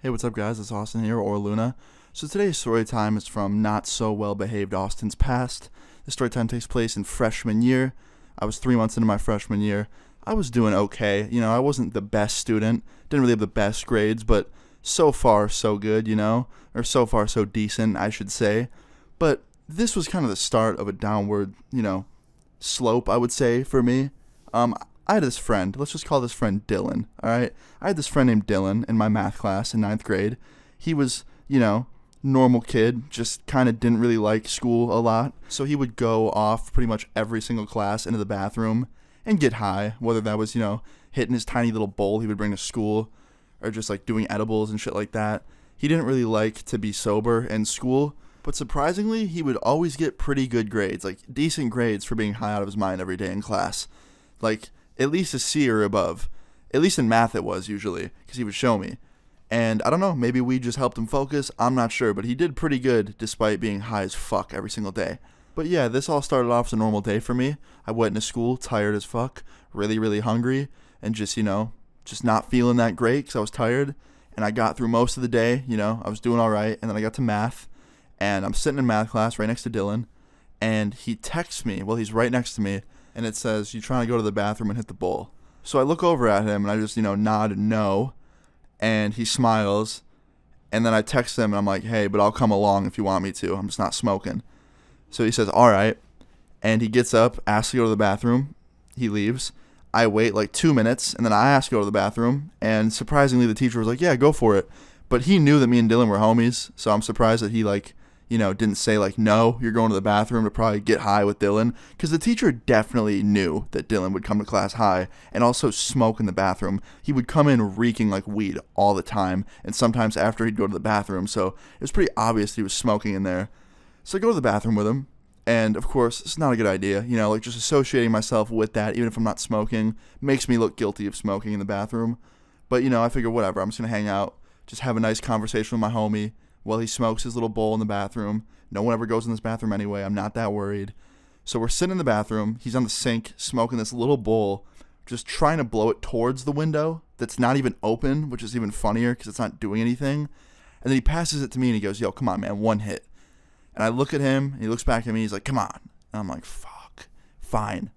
Hey, what's up, guys? It's Austin here, or Luna. So today's story time is from Not So Well Behaved Austin's Past. The story time takes place in freshman year. I was 3 months into my freshman year. I was doing okay. I wasn't the best student. Didn't really have the best grades, but so far, so good, or so far, so decent, I should say. But this was kind of the start of a downward, slope, I would say, for me. I had this friend. Let's just call this friend Dylan, all right? I had this friend named Dylan in my math class in ninth grade. He was, normal kid, just kind of didn't really like school a lot. So he would go off pretty much every single class into the bathroom and get high, whether that was, hitting his tiny little bowl he would bring to school or just like doing edibles and shit like that. He didn't really like to be sober in school, but surprisingly, he would always get pretty good grades, like decent grades for being high out of his mind every day in class. Like, at least a C or above. At least in math it was usually, because he would show me. And I don't know, maybe we just helped him focus, I'm not sure, but he did pretty good despite being high as fuck every single day. But yeah, this all started off as a normal day for me. I went into school tired as fuck, really, really hungry, and just not feeling that great because I was tired. And I got through most of the day, I was doing alright, and then I got to math, and I'm sitting in math class right next to Dylan, and he texts me, well, he's right next to me, and it says, "You trying to go to the bathroom and hit the bowl?" So I look over at him, and I just, nod no, and he smiles, and then I text him, and I'm like, "Hey, but I'll come along if you want me to. I'm just not smoking." So he says, "All right," and he gets up, asks to go to the bathroom. He leaves. I wait like 2 minutes, and then I ask to go to the bathroom, and surprisingly, the teacher was like, "Yeah, go for it." But he knew that me and Dylan were homies, so I'm surprised that he, didn't say, "No, you're going to the bathroom to probably get high with Dylan." Because the teacher definitely knew that Dylan would come to class high and also smoke in the bathroom. He would come in reeking like weed all the time, and sometimes after he'd go to the bathroom. So it was pretty obvious he was smoking in there. So I go to the bathroom with him, and of course, it's not a good idea. Just associating myself with that, even if I'm not smoking, makes me look guilty of smoking in the bathroom. But, I figure whatever, I'm just going to hang out, just have a nice conversation with my homie, while he smokes his little bowl in the bathroom. No one ever goes in this bathroom anyway. I'm not that worried. So we're sitting in the bathroom. He's on the sink smoking this little bowl, just trying to blow it towards the window that's not even open, which is even funnier because it's not doing anything. And then he passes it to me and he goes, "Yo, come on, man, one hit." And I look at him, and he looks back at me. He's like, "Come on." And I'm like, "Fuck. Fine.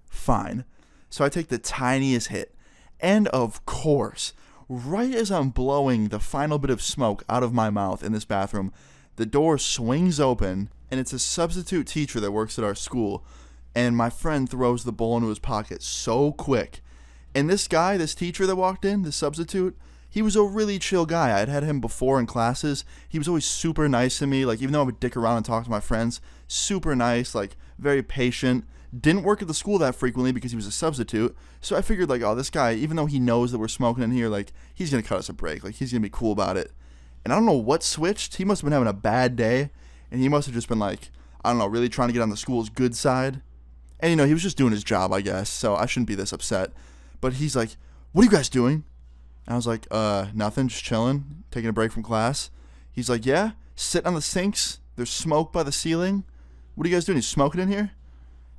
So I take the tiniest hit. And of course, right as I'm blowing the final bit of smoke out of my mouth in this bathroom, the door swings open, and it's a substitute teacher that works at our school. And my friend throws the bowl into his pocket so quick. And this guy, this teacher that walked in, this substitute, he was a really chill guy. I had him before in classes. He was always super nice to me. Even though I would dick around and talk to my friends, super nice, very patient. Didn't work at the school that frequently because he was a substitute. So I figured, oh, this guy, even though he knows that we're smoking in here, he's going to cut us a break. He's going to be cool about it. And I don't know what switched. He must have been having a bad day. And he must have just been, really trying to get on the school's good side. And, he was just doing his job, I guess. So I shouldn't be this upset. But he's like, "What are you guys doing?" And I was like, nothing, just chilling, taking a break from class." He's like, "Yeah, sitting on the sinks. There's smoke by the ceiling. What are you guys doing? You smoking in here?"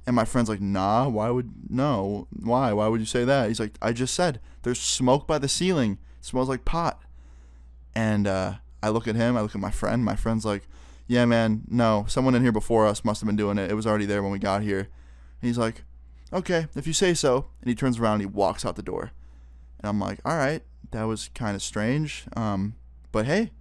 And my friend's like, "Nah, why would you say that?" He's like, "I just said, there's smoke by the ceiling. It smells like pot." And I look at him, I look at my friend. My friend's like, "Yeah, man, no, someone in here before us must have been doing it. It was already there when we got here." And he's like, "Okay, if you say so." And he turns around and he walks out the door. And I'm like, all right, that was kind of strange. But hey,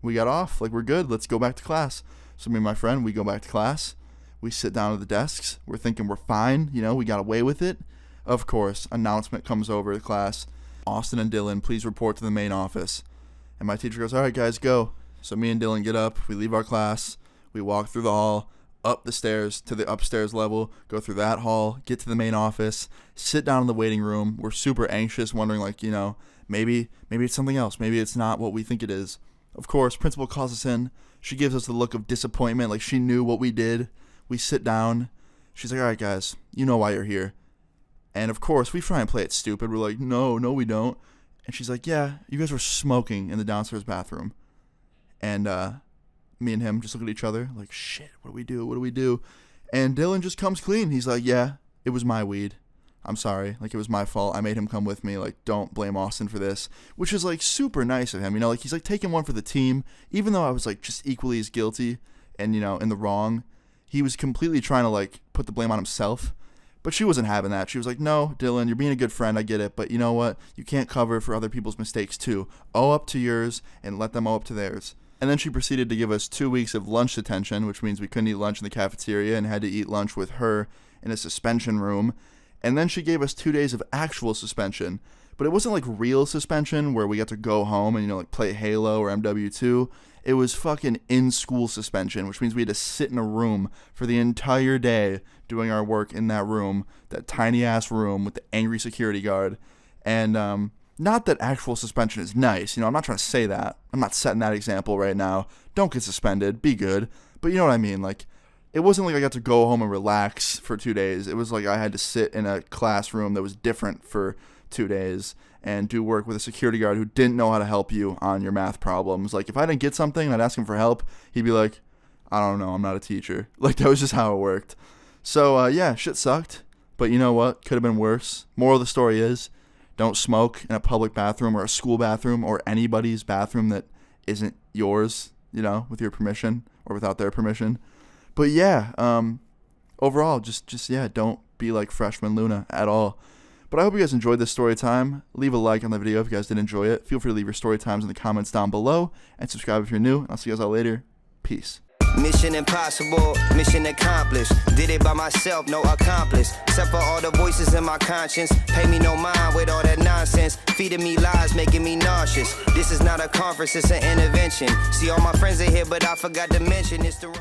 we got off. We're good. Let's go back to class. So me and my friend, we go back to class. We sit down at the desks. We're thinking we're fine. We got away with it. Of course, announcement comes over the class. "Austin and Dylan, please report to the main office." And my teacher goes, "All right, guys, go." So me and Dylan get up. We leave our class. We walk through the hall, up the stairs to the upstairs level, go through that hall, get to the main office, sit down in the waiting room. We're super anxious, wondering, maybe it's something else. Maybe it's not what we think it is. Of course, principal calls us in. She gives us the look of disappointment, she knew what we did. We sit down. She's like, "All right, guys, you know why you're here." And of course, we try and play it stupid. We're like, no, we don't. And she's like, "Yeah, you guys were smoking in the downstairs bathroom." And me and him just look at each other like, shit, what do we do? And Dylan just comes clean. He's like, "Yeah, it was my weed." I'm sorry. Like, it was my fault. I made him come with me. Like, don't blame Austin for this. Which is, like, super nice of him. You know, like, he's, like, taking one for the team. Even though I was, like, just equally as guilty and, you know, in the wrong, he was completely trying to, like, put the blame on himself. But she wasn't having that. She was like, no, Dylan, you're being a good friend. I get it. But you know what? You can't cover for other people's mistakes, too. Owe up to yours and let them owe up to theirs. And then she proceeded to give us 2 weeks of lunch detention, which means we couldn't eat lunch in the cafeteria and had to eat lunch with her in a suspension room. And then she gave us 2 days of actual suspension. But it wasn't like real suspension where we got to go home and, you know, like play Halo or MW2. It was fucking in-school suspension, which means we had to sit in a room for the entire day doing our work in that room, that tiny-ass room with the angry security guard. And not that actual suspension is nice. You know, I'm not trying to say that. I'm not setting that example right now. Don't get suspended. Be good. But you know what I mean? Like, it wasn't like I got to go home and relax for 2 days. It was like I had to sit in a classroom that was different for 2 days and do work with a security guard who didn't know how to help you on your math problems. Like, if I didn't get something and I'd ask him for help, he'd be like, I don't know, I'm not a teacher. Like, that was just how it worked. So, yeah, shit sucked. But you know what? Could have been worse. Moral of the story is, don't smoke in a public bathroom or a school bathroom or anybody's bathroom that isn't yours, you know, with your permission or without their permission. But yeah, overall, just yeah, don't be like freshman Luna at all. But I hope you guys enjoyed this story time. Leave a like on the video if you guys did enjoy it. Feel free to leave your story times in the comments down below. And subscribe if you're new. I'll see you guys all later. Peace. Mission impossible, mission accomplished. Did it by myself, no accomplice. Except for all the voices in my conscience. Pay me no mind with all that nonsense. Feeding me lies, making me nauseous. This is not a conference, it's an intervention. See, all my friends are here, but I forgot to mention it's the wrong...